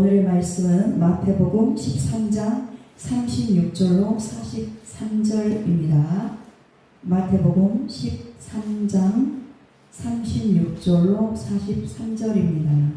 오늘의 말씀은 마태복음 13장 36절로 43절입니다. 마태복음 13장 36절로 43절입니다.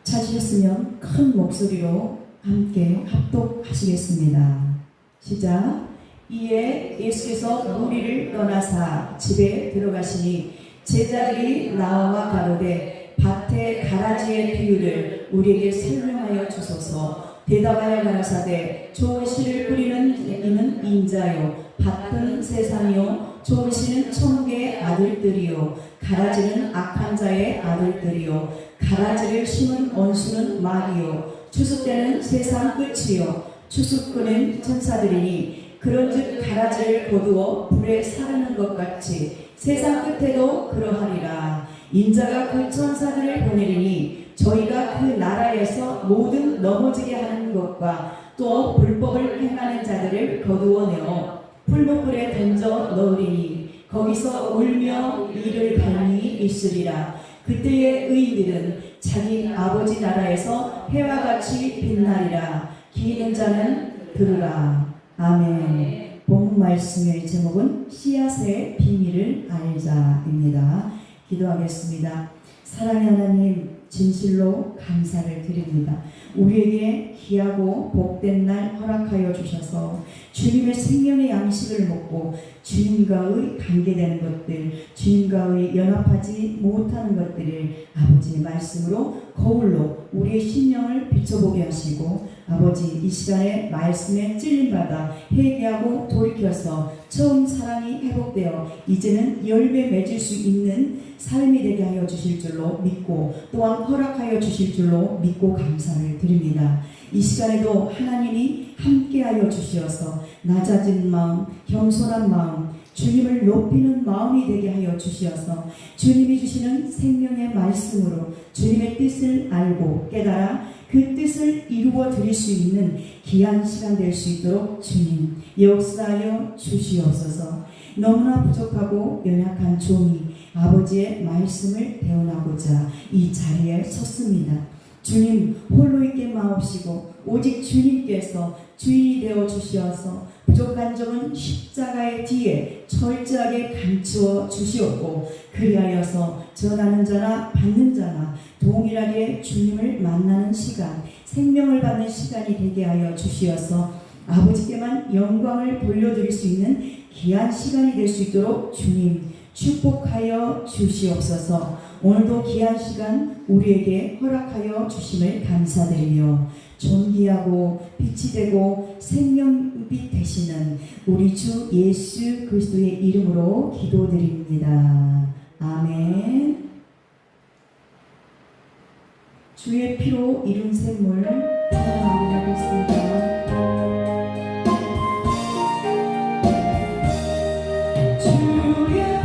찾으셨으면 큰 목소리로 함께 합독하시겠습니다. 시작. 이에 예수께서 무리를 떠나사 집에 들어가시니 제자들이 나와 가로되 밭의 가라지의 비유를 우리에게 설명하여 주소서. 대답하여 가라사대 좋은 씨를 뿌리는 이는 인자요 밭은 세상이요 좋은 씨는 천국의 아들들이요 가라지는 악한 자의 아들들이요 가라지를 심은 원수는 마귀요 추수 때는 세상 끝이요 추수 끄는 천사들이니 그런즉 가라지를 거두어 불에 사르는 것 같이 세상 끝에도 그러하리라. 인자가 그 천사들을 보내리니 저희가 그 나라에서 모든 넘어지게 하는 것과 또 불법을 행하는 자들을 거두어내어 풀무불에 던져 넣으리니 거기서 울며 이를 갈미 있으리라. 그때의 의인들은 자기 아버지 나라에서 해와 같이 빛나리라. 귀 있는 자는 들으라. 아멘. 본문 말씀의 제목은 씨앗의 비밀을 알자입니다. 기도하겠습니다. 사랑의 하나님, 진실로 감사를 드립니다. 우리에게 귀하고 복된 날 허락하여 주셔서 주님의 생명의 양식을 먹고 주님과의 관계되는 것들, 주님과의 연합하지 못하는 것들을 아버지의 말씀으로 거울로 우리의 심령을 비춰보게 하시고 아버지 이 시간에 말씀에 찔림받아 회개하고 돌이켜서 처음 사랑이 회복되어 이제는 열매 맺을 수 있는 삶이 되게 하여 주실 줄로 믿고 또한 허락하여 주실 줄로 믿고 감사를 드립니다. 이 시간에도 하나님이 함께하여 주시어서 낮아진 마음, 겸손한 마음, 주님을 높이는 마음이 되게 하여 주시어서 주님이 주시는 생명의 말씀으로 주님의 뜻을 알고 깨달아 그 뜻을 이루어 드릴 수 있는 귀한 시간 될 수 있도록 주님 역사하여 주시옵소서. 너무나 부족하고 연약한 종이 아버지의 말씀을 배워나고자 이 자리에 섰습니다. 주님 홀로 있게 마옵시고 오직 주님께서 주인이 되어 주시어서 부족한 점은 십자가의 뒤에 철저하게 감추어 주시옵고 그리하여서 전하는 자나 받는 자나 동일하게 주님을 만나는 시간, 생명을 받는 시간이 되게 하여 주시어서 아버지께만 영광을 돌려드릴 수 있는 귀한 시간이 될 수 있도록 주님 축복하여 주시옵소서. 오늘도 귀한 시간 우리에게 허락하여 주심을 감사드리며 존귀하고 빛이 되고 생명빛 되시는 우리 주 예수 그리스도의 이름으로 기도드립니다. 아멘. 주의 피로 이룬 샘물 찬양하겠습니다. Yeah.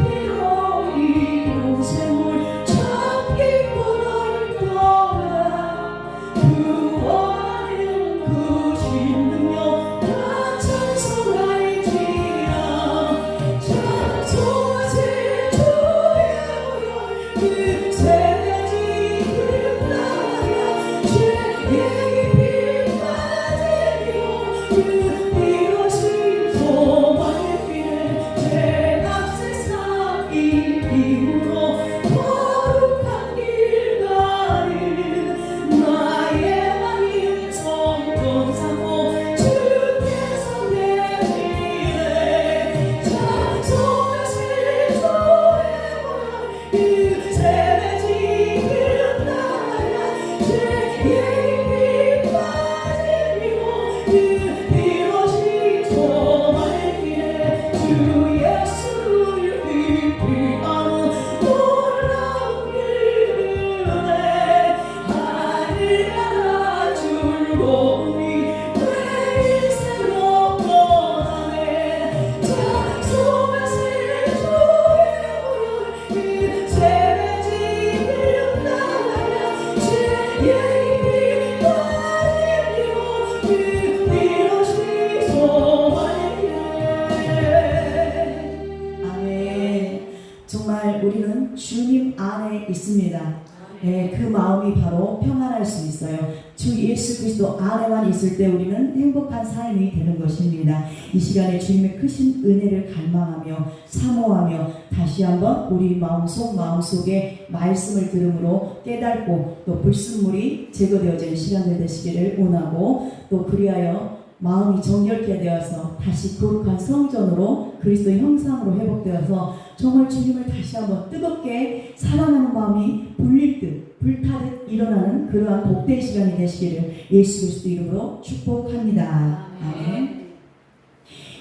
정말 우리는 주님 안에 있습니다. 네, 그 마음이 바로 평안할 수 있어요. 주 예수 그리스도 안에만 있을 때 우리는 행복한 삶이 되는 것입니다. 이 시간에 주님의 크신 은혜를 갈망하며 사모하며 다시 한번 우리 마음속에 말씀을 들음으로 깨닫고 또 불순물이 제거되어지는 시간들 되시기를 원하고, 또 그리하여 마음이 정결케 되어서 다시 거룩한 성전으로 그리스도의 형상으로 회복되어서 정말 주님을 다시 한번 뜨겁게 사랑하는 마음이 불타듯 일어나는 그러한 복된 시간이 되시기를 예수 그리스도 이름으로 축복합니다. 아멘.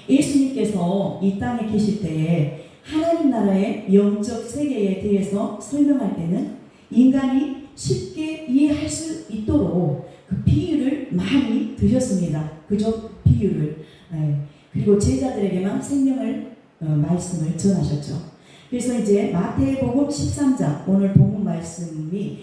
예수님께서 이 땅에 계실 때에 하나님 나라의 영적 세계에 대해서 설명할 때는 인간이 쉽게 이해할 수 있도록 그 비유를 많이 드셨습니다. 그죠? 비유를. 그리고 제자들에게만 말씀을 전하셨죠. 그래서 이제 마태복음 13장 오늘 본문 말씀이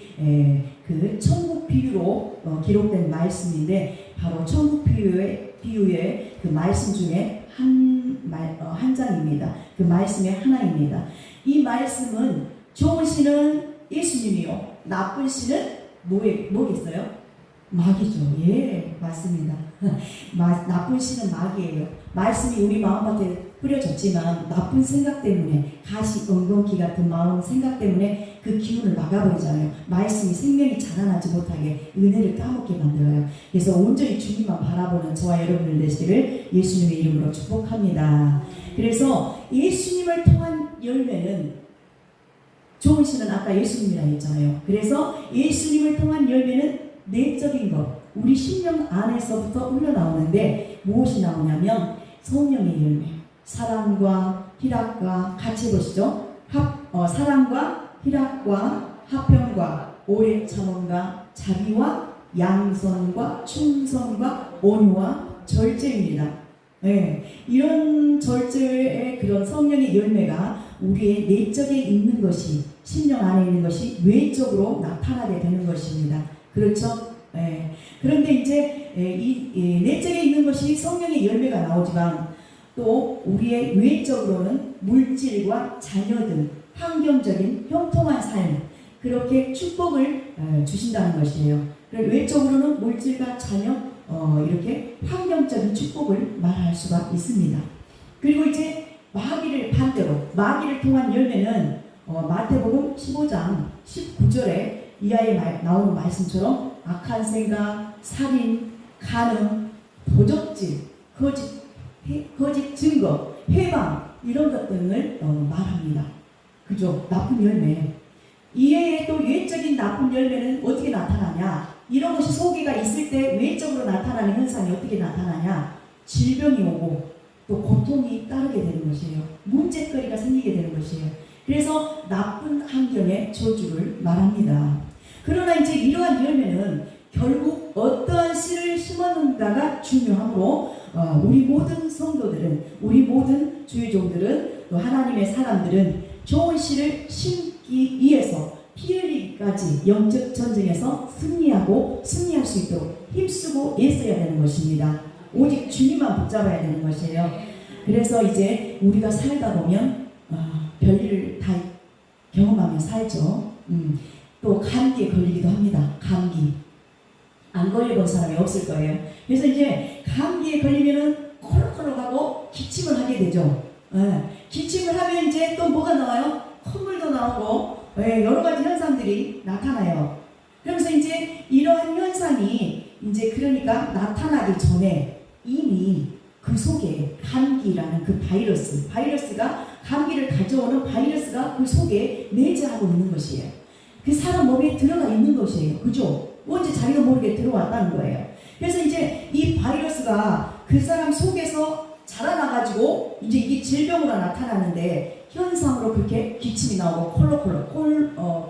그 천국 비유로 기록된 말씀인데, 바로 천국 비유의 그 말씀 중에 한 장입니다. 그 말씀의 하나입니다. 이 말씀은 좋은 씨는 예수님이요, 나쁜 씨는 뭐겠어요? 마귀죠. 예, 맞습니다. 나쁜 씨는 마귀예요. 말씀이 우리 마음밭에 뿌려졌지만 나쁜 생각 때문에, 가시 엉겅퀴 같은 마음 생각 때문에 그 기운을 막아버리잖아요. 말씀이 생명이 자라나지 못하게 은혜를 까먹게 만들어요. 그래서 온전히 주님만 바라보는 저와 여러분들 되시기를 예수님의 이름으로 축복합니다. 그래서 예수님을 통한 열매는, 좋은 씨는 아까 예수님이라고 했잖아요. 그래서 예수님을 통한 열매는 내적인 것, 우리 심령 안에서부터 흘러나오는데 무엇이 나오냐면 성령의 열매, 사랑과 희락과, 같이 보시죠. 사랑과 희락과 화평과 오래 참음과 자비와 양선과 충성과 온유와 절제입니다. 네, 이런 절제의 그런 성령의 열매가 우리의 내적에 있는 것이, 심령 안에 있는 것이 외적으로 나타나게 되는 것입니다. 그렇죠? 그런데 이제 이 내적에 있는 것이 성령의 열매가 나오지만 또 우리의 외적으로는 물질과 자녀 등 환경적인 형통한 삶, 그렇게 축복을 주신다는 것이에요. 외적으로는 물질과 자녀, 이렇게 환경적인 축복을 말할 수가 있습니다. 그리고 이제 마귀를 통한 열매는 마태복음 15장 19절에 이하에 나오는 말씀처럼 악한 생각, 살인, 간음, 도적질, 거짓 증거, 회방, 이런 것 등을 말합니다. 그죠? 나쁜 열매. 이외에 또 외적인 나쁜 열매는 어떻게 나타나냐? 이런 것이 속에가 있을 때 외적으로 나타나는 현상이 어떻게 나타나냐? 질병이 오고 또 고통이 따르게 되는 것이에요. 문제거리가 생기게 되는 것이에요. 그래서 나쁜 환경의 저주를 말합니다. 그러나 이제 이러한 열매는 결국 어떠한 씨를 심었는가가 중요하므로 우리 모든 성도들은, 우리 모든 주의 종들은, 또 하나님의 사람들은 좋은 씨를 심기 위해서 피 흘리기까지 영적 전쟁에서 승리할 수 있도록 힘쓰고 애써야 되는 것입니다. 오직 주님만 붙잡아야 되는 것이에요. 그래서 이제 우리가 살다 보면 별일을 다 경험하며 살죠. 또 감기에 걸리기도 합니다. 감기. 안 걸려본 사람이 없을 거예요. 그래서 이제 감기에 걸리면은 콜록콜록하고 기침을 하게 되죠. 기침을 하면 이제 또 뭐가 나와요? 콧물도 나오고 여러 가지 현상들이 나타나요. 그러면서 이제 이러한 현상이 이제 그러니까 나타나기 전에 이미 그 속에 감기라는 그 바이러스가, 감기를 가져오는 바이러스가 그 속에 내재하고 있는 것이에요. 그 사람 몸에 들어가 있는 것이에요. 그죠? 언제 자기가 모르게 들어왔다는 거예요. 그래서 이제 이 바이러스가 그 사람 속에서 자라나가지고 이제 이게 질병으로 나타나는데, 현상으로 그렇게 기침이 나오고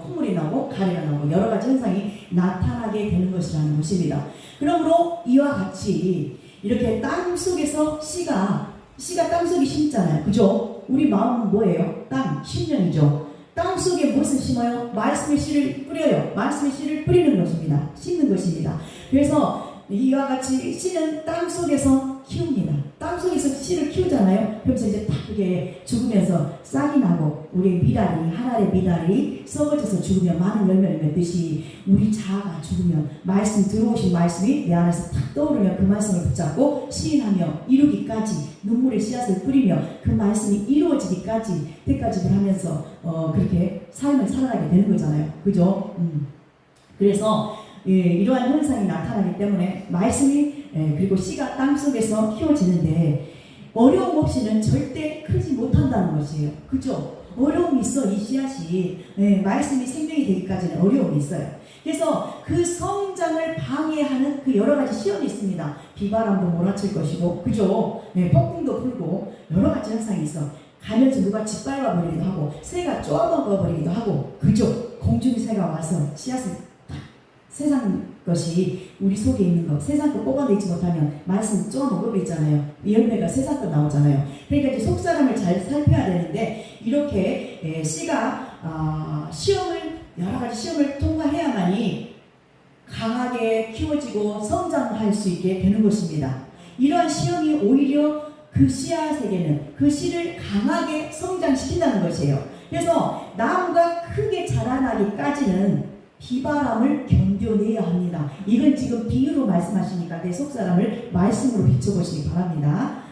콧물이 나오고 가래가 나오고 여러 가지 현상이 나타나게 되는 것이라는 것입니다. 그러므로 이와 같이 이렇게 땅 속에서 씨가 땅속에 심잖아요. 그죠? 우리 마음은 뭐예요? 땅, 심령이죠. 땅 속에 무엇을 심어요? 말씀의 씨를 뿌려요. 말씀의 씨를 뿌리는 것입니다. 심는 것입니다. 그래서 이와 같이 씨는 땅 속에서 키웁니다. 땅속에서 씨를 키우잖아요. 그래서 이제 딱 그게 죽으면서 싹이 나고 우리의 미랄이 하나의 미랄이 썩어져서 죽으면 많은 열매를 맺듯이 우리 자아가 죽으면 말씀 들어오신 말씀이 내 안에서 탁 떠오르면 그 말씀을 붙잡고 시인하며 이루기까지 눈물의 씨앗을 뿌리며 그 말씀이 이루어지기까지 때까지 하면서 그렇게 삶을 살아가게 되는 거잖아요. 그죠? 그래서 이러한 현상이 나타나기 때문에 말씀이 그리고 씨가 땅속에서 키워지는데 어려움 없이는 절대 크지 못한다는 것이에요. 그죠? 어려움이 있어. 이 씨앗이 말씀이 생명이 되기까지는 어려움이 있어요. 그래서 그 성장을 방해하는 그 여러 가지 시험이 있습니다. 비바람도 몰아칠 것이고, 그죠? 폭풍도 불고 여러 가지 현상이 있어. 가면서 누가 짓밟아 버리기도 하고 새가 쪼아먹어 버리기도 하고, 그죠? 공중의 새가 와서 씨앗을 딱 세상 것이 우리 속에 있는 것, 세상 거 뽑아내지 못하면 말씀 쪼아먹어버리잖아요. 열매가 세상 거 나오잖아요. 그러니까 이제 속 사람을 잘 살펴야 되는데 이렇게 씨가 시험을 여러 가지 시험을 통과해야만이 강하게 키워지고 성장할 수 있게 되는 것입니다. 이러한 시험이 오히려 그 씨앗에게는 그 씨를 강하게 성장시킨다는 것이에요. 그래서 나무가 크게 자라나기까지는 비바람을 견뎌내야 합니다. 이건 지금 비유로 말씀하시니까 내 속사람을 말씀으로 비춰보시기 바랍니다.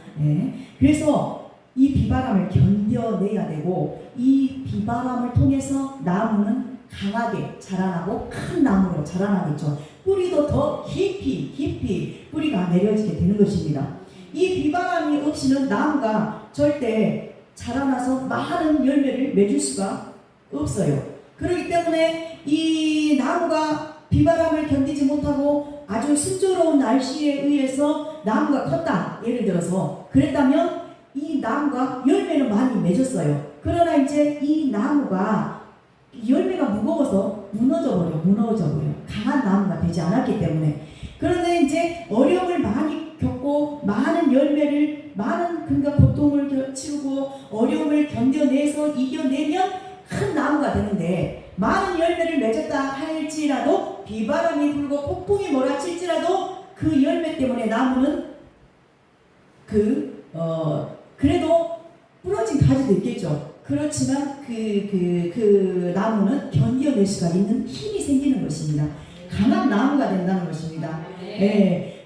그래서 이 비바람을 견뎌내야 되고 이 비바람을 통해서 나무는 강하게 자라나고 큰 나무로 자라나겠죠. 뿌리도 더 깊이 뿌리가 내려지게 되는 것입니다. 이 비바람이 없이는 나무가 절대 자라나서 많은 열매를 맺을 수가 없어요. 그렇기 때문에 이 나무가 비바람을 견디지 못하고 아주 순조로운 날씨에 의해서 나무가 컸다. 예를 들어서 그랬다면 이 나무가 열매는 많이 맺었어요. 그러나 이제 이 나무가 열매가 무거워서 무너져 버려. 강한 나무가 되지 않았기 때문에. 그런데 이제 어려움을 많이 겪고 많은 열매를 많은 금과 고통을 치르고 어려움을 견뎌내서 이겨내면 큰 나무가 되는데 많은 열매를 맺었다 할지라도 비바람이 불고 폭풍이 몰아칠지라도 그 열매 때문에 나무는 그래도 부러진 가지도 있겠죠. 그렇지만 그 나무는 견뎌낼 수가 있는 힘이 생기는 것입니다. 강한 나무가 된다는 것입니다.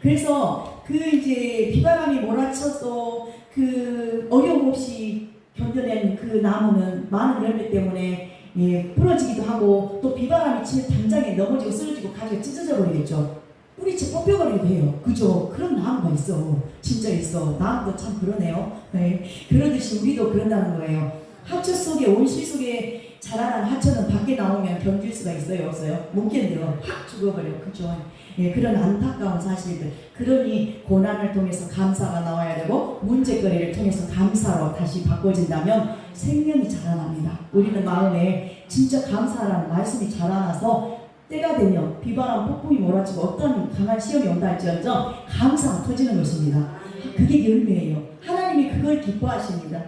그래서 이제 비바람이 몰아쳐도 그 어려움 없이 견뎌낸 그 나무는 많은 열매 때문에 부러지기도 하고 또 비바람이 치면 당장에 넘어지고 쓰러지고 가지가 찢어져 버리겠죠. 뿌리채 뽑혀버리기도 해요. 그죠? 그런 나무가 있어. 진짜 있어. 나무도 참 그러네요. 그러듯이 우리도 그런다는 거예요. 하초 속에 온실 속에 자라난 하초는 밖에 나오면 견딜 수가 있어요? 없어요? 못 견뎌. 확 죽어버려. 그죠? 그런 안타까운 사실들. 그러니 고난을 통해서 감사가 나와야 되고 문제거리를 통해서 감사로 다시 바꿔진다면 생명이 자라납니다. 우리는 마음에 진짜 감사라는 말씀이 자라나서 때가 되면 비바람 폭풍이 몰아치고 어떤 강한 시험이 온다 할지언정 감사가 터지는 것입니다. 그게 열매예요. 하나님이 그걸 기뻐하십니다.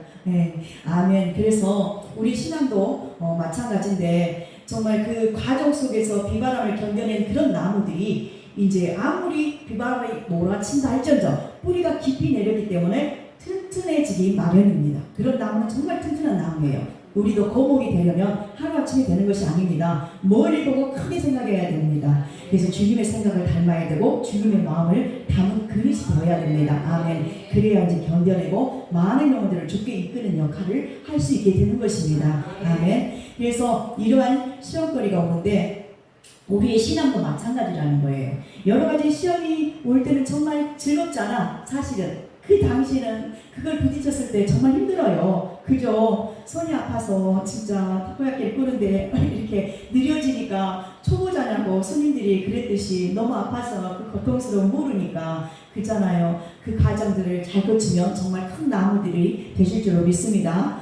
아멘. 그래서 우리 신앙도 마찬가지인데 정말 그 과정 속에서 비바람을 견뎌낸 그런 나무들이 이제 아무리 비바람이 몰아친다 할지언정 뿌리가 깊이 내렸기 때문에 튼튼해지기 마련입니다. 그런 나무는 정말 튼튼한 나무예요. 우리도 거목이 되려면 하루아침에 되는 것이 아닙니다. 멀리 보고 크게 생각해야 됩니다. 그래서 주님의 생각을 닮아야 되고 주님의 마음을 담은 그릇이 되어야 됩니다. 아멘. 그래야 이제 견뎌내고 많은 영혼들을 주께 이끄는 역할을 할 수 있게 되는 것입니다. 아멘. 그래서 이러한 시험거리가 오는데 우리의 신앙도 마찬가지라는 거예요. 여러 가지 시험이 올 때는 정말 즐겁지 않아. 사실은 그 당시에는 그걸 부딪혔을 때 정말 힘들어요. 그죠? 손이 아파서 진짜 타코야끼를 끄는데 이렇게 느려지니까 초보자냐고 손님들이 그랬듯이 너무 아파서 그 고통스러움 모르니까 그잖아요. 그 과정들을 잘 거치면 정말 큰 나무들이 되실 줄로 믿습니다.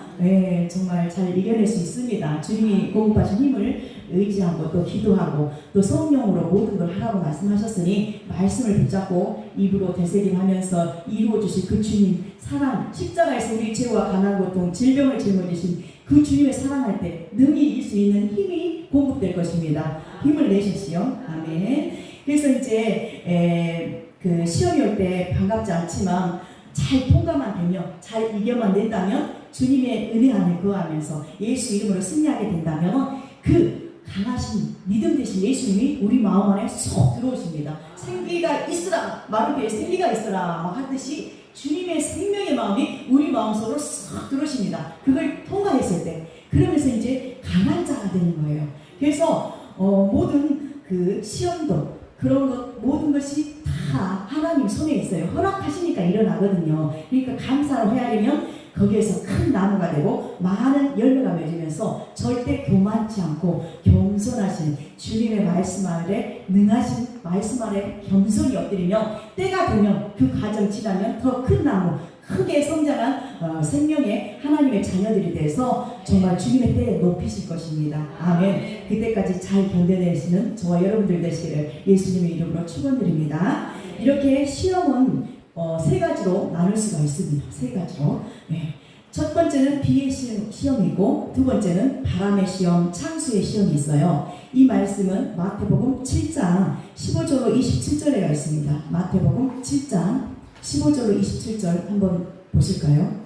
정말 잘 이겨낼 수 있습니다. 주님이 공급하신 힘을 의지하고 또 기도하고 또 성령으로 모든 걸 하라고 말씀하셨으니 말씀을 붙잡고 입으로 되새김하면서 이루어 주실 그 주님 사랑, 십자가에서 우리 죄와 가난 고통, 질병을 짊어지신 그 주님의 사랑할 때 능히 이길 수 있는 힘이 공급될 것입니다. 힘을 내십시오. 아멘. 그래서 이제 그 시험이 올 때 반갑지 않지만 잘 통과만 되면, 잘 이겨만 낸다면, 주님의 은혜 안에 거하면서 예수 이름으로 승리하게 된다면 그 강하신 믿음 되신 예수님이 우리 마음 안에 쏙 들어오십니다. 생기가 있으라, 마르비에 생기가 있으라 막 하듯이 주님의 생명의 마음이 우리 마음속으로 쏙 들어오십니다. 그걸 통과했을 때 그러면서 이제 강한 자가 되는 거예요. 그래서 모든 그 시험도 그런 것 모든 것이 다 하나님 손에 있어요. 허락하시니까 일어나거든요. 그러니까 감사를 해야 되면 거기에서 큰 나무가 되고 많은 열매가 맺으면서 절대 교만치 않고 겸손하신 주님의 말씀 아래 능하신 말씀 아래 겸손히 엎드리며 때가 되면 그 과정 지나면 더 큰 나무 크게 성장한 생명의 하나님의 자녀들이 돼서 정말 주님의 때에 높이실 것입니다. 아멘. 그때까지 잘 견뎌내시는 저와 여러분들 되시기를 예수님의 이름으로 축원드립니다. 이렇게 시험은 세 가지로 나눌 수가 있습니다. 세 가지로. 네. 첫 번째는 비의 시험이고 두 번째는 바람의 시험, 창수의 시험이 있어요. 이 말씀은 마태복음 7장 15절로 27절에가 있습니다. 마태복음 7장 15절로 27절 한번 보실까요?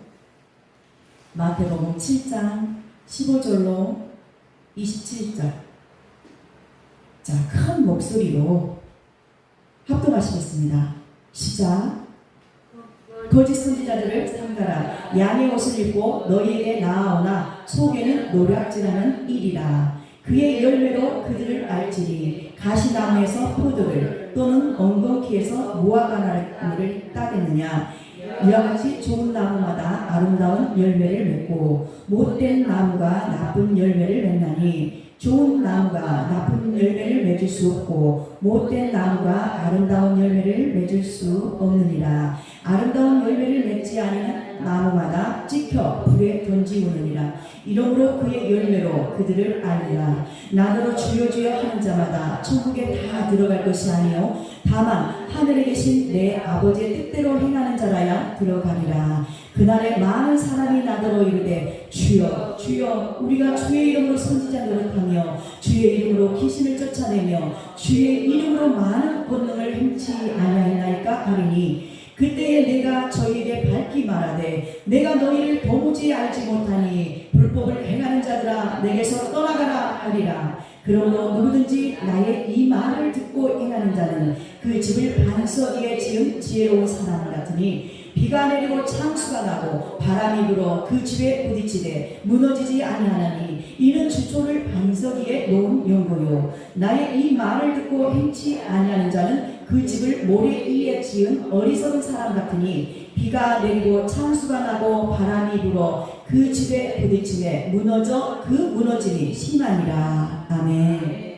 마태복음 7장 15절로 27절. 자, 큰 목소리로 합동하시겠습니다. 시작. 거짓 선지자들을 삼가라. 양의 옷을 입고 너희에게 나아오나 속에는 노략질하는 일이라. 그의 열매로 그들을 알지니 가시나무에서 포도를 또는 엉겅퀴에서 무화과나무를 따겠느냐. 이와 같이 좋은 나무마다 아름다운 열매를 맺고 못된 나무가 나쁜 열매를 맺나니 좋은 나무가 나쁜 열매를 맺을 수 없고 못된 나무가 아름다운 열매를 맺을 수 없느니라. 아름다운 열매를 맺지 아니하는 나무마다 찍혀 불에 던지우느니라. 이러므로 그의 열매로 그들을 알리라. 나더러 주여 주여 하는 자마다 천국에 다 들어갈 것이 아니요 다만 하늘에 계신 내 아버지의 뜻대로 행하는 자라야 들어가리라. 그날에 많은 사람이 나더러 이르되 주여 주여 우리가 주의 이름으로 선지자 노릇하며 주의 이름으로 귀신을 쫓아내며 주의 이름으로 많은 권능을 행치 아니하였나이까 하리니 그때에 내가 저희에게 밝히 말하되 내가 너희를 도무지 알지 못하니 불법을 행하는 자들아 내게서 떠나가라 하리라. 그러므로 누구든지 나의 이 말을 듣고 행하는 자는 그 집을 반석 위에 지은 지혜로운 사람 같으니 비가 내리고 창수가 나고 바람이 불어 그 집에 부딪히되 무너지지 아니하나니 이는 주초를 반석 위에 놓은 연고요. 나의 이 말을 듣고 행치 아니하는 자는 그 집을 모래 위에 지은 어리석은 사람 같으니 비가 내리고 창수가 나고 바람이 불어 그 집에 부딪히되 무너져 그 무너짐이 심하니라. 아멘.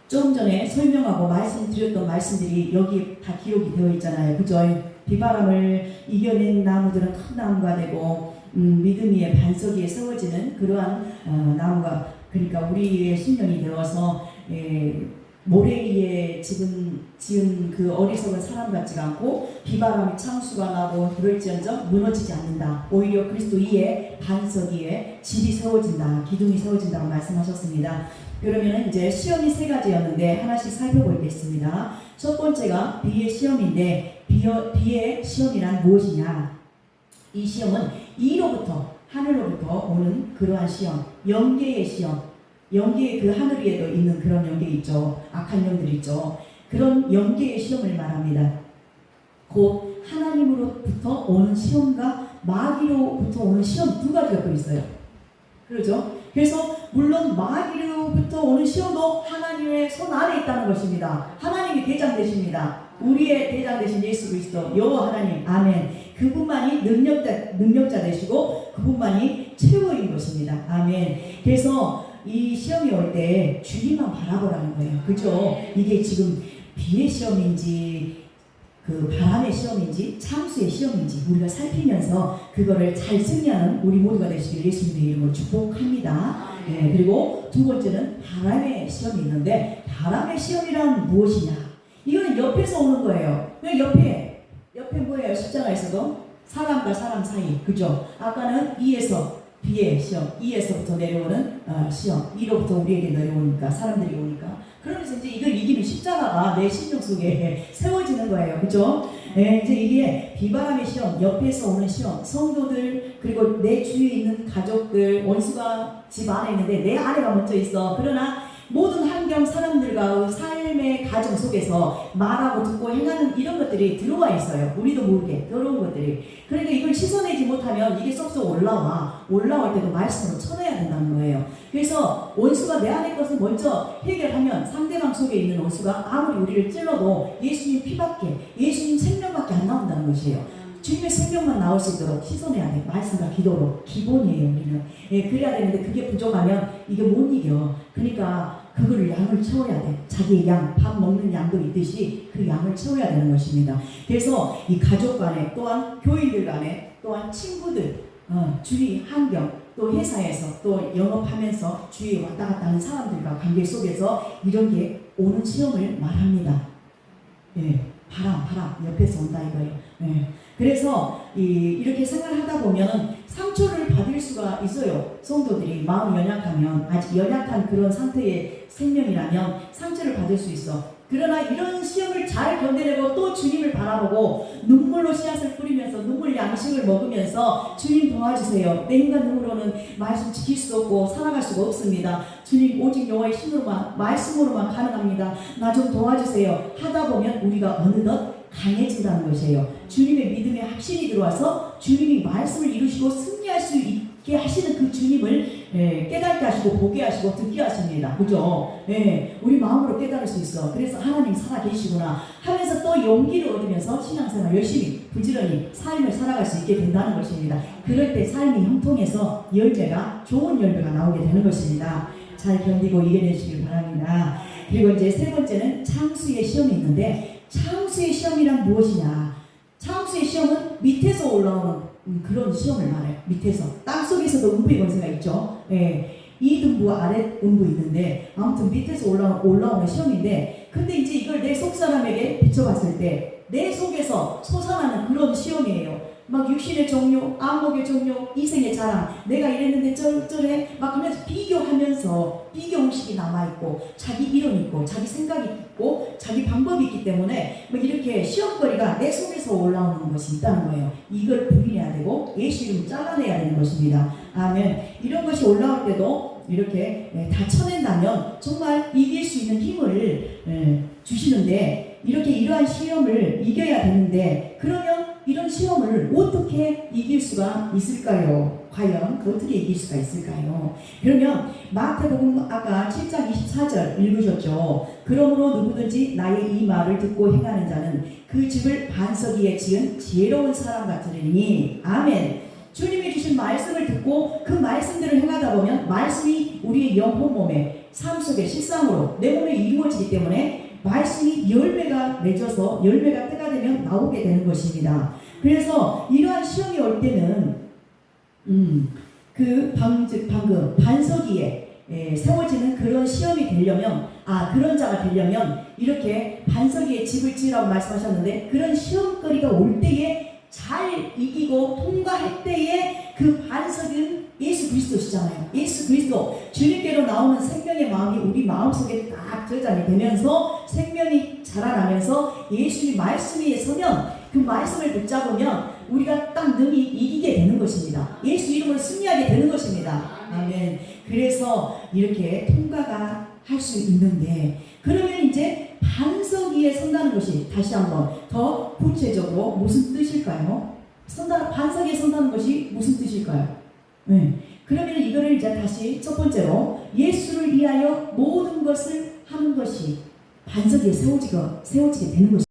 조금 전에 설명하고 말씀드렸던 말씀들이 여기 다 기록이 되어 있잖아요. 그죠? 비바람을 이겨낸 나무들은 큰 나무가 되고 믿음 위에 반석 위에 세워지는 그러한 나무가 그러니까 우리의 신령이 되어서 모래 위에 지은 그 어리석은 사람 같지가 않고 비바람이 창수가 나고 그럴지언정 무너지지 않는다. 오히려 그리스도 위에 반석 위에 집이 세워진다. 기둥이 세워진다고 말씀하셨습니다. 그러면 이제 시험이 세 가지였는데 하나씩 살펴보겠습니다. 첫 번째가 비의 시험인데 비의 시험이란 무엇이냐? 이 시험은 이로부터 하늘로부터 오는 그러한 시험, 영계의 시험. 영계의 그 하늘 위에도 있는 그런 영계 있죠. 악한 영들 있죠. 그런 영계의 시험을 말합니다. 곧 하나님으로부터 오는 시험과 마귀로부터 오는 시험 두 가지가 또 있어요. 그렇죠? 그래서 물론 마귀로부터 오는 시험도 하나님의 손 안에 있다는 것입니다. 하나님이 대장 되십니다. 우리의 대장 되신 예수 그리스도 여호와 하나님 아멘. 그분만이 능력자 되시고 그분만이 최고인 것입니다. 아멘. 그래서 이 시험이 올 때 주님만 바라보라는 거예요. 그죠? 이게 지금 비의 시험인지 그 바람의 시험인지 창수의 시험인지 우리가 살피면서 그거를 잘 승리하는 우리 모두가 되시길 예수님의 이름으로 축복합니다. 네, 그리고 두 번째는 바람의 시험이 있는데 바람의 시험이란 무엇이냐? 이거는 옆에서 오는 거예요. 옆에 뭐예요? 십자가에서도 사람과 사람 사이, 그죠? 아까는 위에서 B의 시험, E에서부터 내려오는 시험, E로부터 우리에게 내려오니까, 사람들이 오니까. 그러면서 이제 이걸 이기는 십자가가 내 심령 속에 세워지는 거예요. 그죠? 네, 이제 이게 비바람의 시험, 옆에서 오는 시험, 성도들, 그리고 내 주위에 있는 가족들, 원수가 집 안에 있는데 내 아내가 먼저 있어. 그러나 모든 환경 사람들과 삶의 가정 속에서 말하고 듣고 행하는 이런 것들이 들어와 있어요. 우리도 모르게 들어온 것들이. 그러니까 이걸 씻어내지 못하면 이게 쏙쏙 올라올 때도 말씀으로 쳐내야 된다는 거예요. 그래서 원수가 내 안의 것을 먼저 해결하면 상대방 속에 있는 원수가 아무리 우리를 찔러도 예수님 피밖에, 예수님 생명밖에 안 나온다는 것이에요. 주님의 생명만 나올 수 있도록 씻어내야 돼. 말씀과 기도로. 기본이에요, 우리는. 예, 그래야 되는데 그게 부족하면 이게 못 이겨. 그러니까 그거를 양을 채워야 돼. 자기의 양, 밥 먹는 양도 있듯이 그 양을 채워야 되는 것입니다. 그래서 이 가족 간에, 또한 교인들 간에, 또한 친구들, 주위 환경, 또 회사에서 또 영업하면서 주위에 왔다 갔다 하는 사람들과 관계 속에서 이런 게 오는 시험을 말합니다. 예, 바람 옆에서 온다 이거예요. 예. 그래서 이렇게 생각을 하다 보면 상처를 받을 수가 있어요. 성도들이 마음이 연약하면, 아직 연약한 그런 상태의 생명이라면 상처를 받을 수 있어. 그러나 이런 시험을 잘 견뎌내고 또 주님을 바라보고 눈물로 씨앗을 뿌리면서 눈물 양식을 먹으면서 주님 도와주세요. 내 인간 눈으로는 말씀 지킬 수 없고 살아갈 수가 없습니다. 주님 오직 여호와의 신으로만, 말씀으로만 가능합니다. 나 좀 도와주세요. 하다 보면 우리가 어느덧 강해진다는 것이에요. 주님의 믿음에 확신이 들어와서 주님이 말씀을 이루시고 승리할 수 있게 하시는 그 주님을 깨닫게 하시고 보게 하시고 듣게 하십니다. 그죠? 우리 마음으로 깨달을 수 있어. 그래서 하나님 살아계시구나 하면서 또 용기를 얻으면서 신앙생활 열심히 부지런히 삶을 살아갈 수 있게 된다는 것입니다. 그럴 때 삶이 형통해서 열매가, 좋은 열매가 나오게 되는 것입니다. 잘 견디고 이겨내시길 바랍니다. 그리고 이제 세 번째는 창수의 시험이 있는데, 창수의 시험이란 무엇이냐? 창수의 시험은 밑에서 올라오는 그런 시험을 말해요. 밑에서. 땅속에서도 음부의 권세가 있죠. 이등부 아래 음부 있는데, 아무튼 밑에서 올라오는 시험인데, 근데 이제 이걸 내 속사람에게 비춰봤을 때 내 속에서 솟아나는 그런 시험이에요. 막 육신의 종료, 안목의 종료, 이생의 자랑, 내가 이랬는데 쩔쩔해 막 그러면서 비교하면서 비교의식이 남아있고, 자기 이론이 있고, 자기 생각이 있고, 자기 방법이 있기 때문에 막 이렇게 시험거리가 내 속에서 올라오는 것이 있다는 거예요. 이걸 부인해야 되고 예수 이름을 잘라내야 되는 것입니다. 아멘. 이런 것이 올라올 때도 이렇게 다 쳐낸다면 정말 이길 수 있는 힘을 주시는데, 이렇게 이러한 시험을 이겨야 되는데, 그러면 이런 시험을 어떻게 이길 수가 있을까요? 과연 어떻게 이길 수가 있을까요? 그러면 마태복음 아까 7장 24절 읽으셨죠? 그러므로 누구든지 나의 이 말을 듣고 행하는 자는 그 집을 반석 위에 지은 지혜로운 사람 같으리니. 아멘. 주님이 주신 말씀을 듣고 그 말씀대로 행하다 보면 말씀이 우리의 영혼 몸에, 삶 속에 실상으로 내 몸에 이루어지기 때문에 말씀이 열매가 맺어서 열매가 때가 되면 나오게 되는 것입니다. 그래서 이러한 시험이 올 때는 방금 반석 위에 세워지는 그런 시험이 되려면, 그런 자가 되려면 이렇게 반석 위에 집을 지으라고 말씀하셨는데, 그런 시험거리가 올 때에 잘 이기고 통과할 때에 그 반석은 예수 그리스도시잖아요. 예수 그리스도, 주님께로 나오는 생명의 마음이 우리 마음속에 딱 저장이 되면서 생명이 자라나면서 예수님 말씀 위에 서면, 그 말씀을 붙잡으면 우리가 딱 능히 이기게 되는 것입니다. 예수 이름으로 승리하게 되는 것입니다. 아멘. 그래서 이렇게 통과가 할 수 있는데, 그러면 이제 반석 위에 선다는 것이 다시 한번 더 구체적으로 무슨 뜻일까요? 반석 위에 선다는 것이 무슨 뜻일까요? 그러면 이거를 이제 다시 첫 번째로 예수를 위하여 모든 것을 하는 것이 반석 위에 세워지게 되는 것입니다.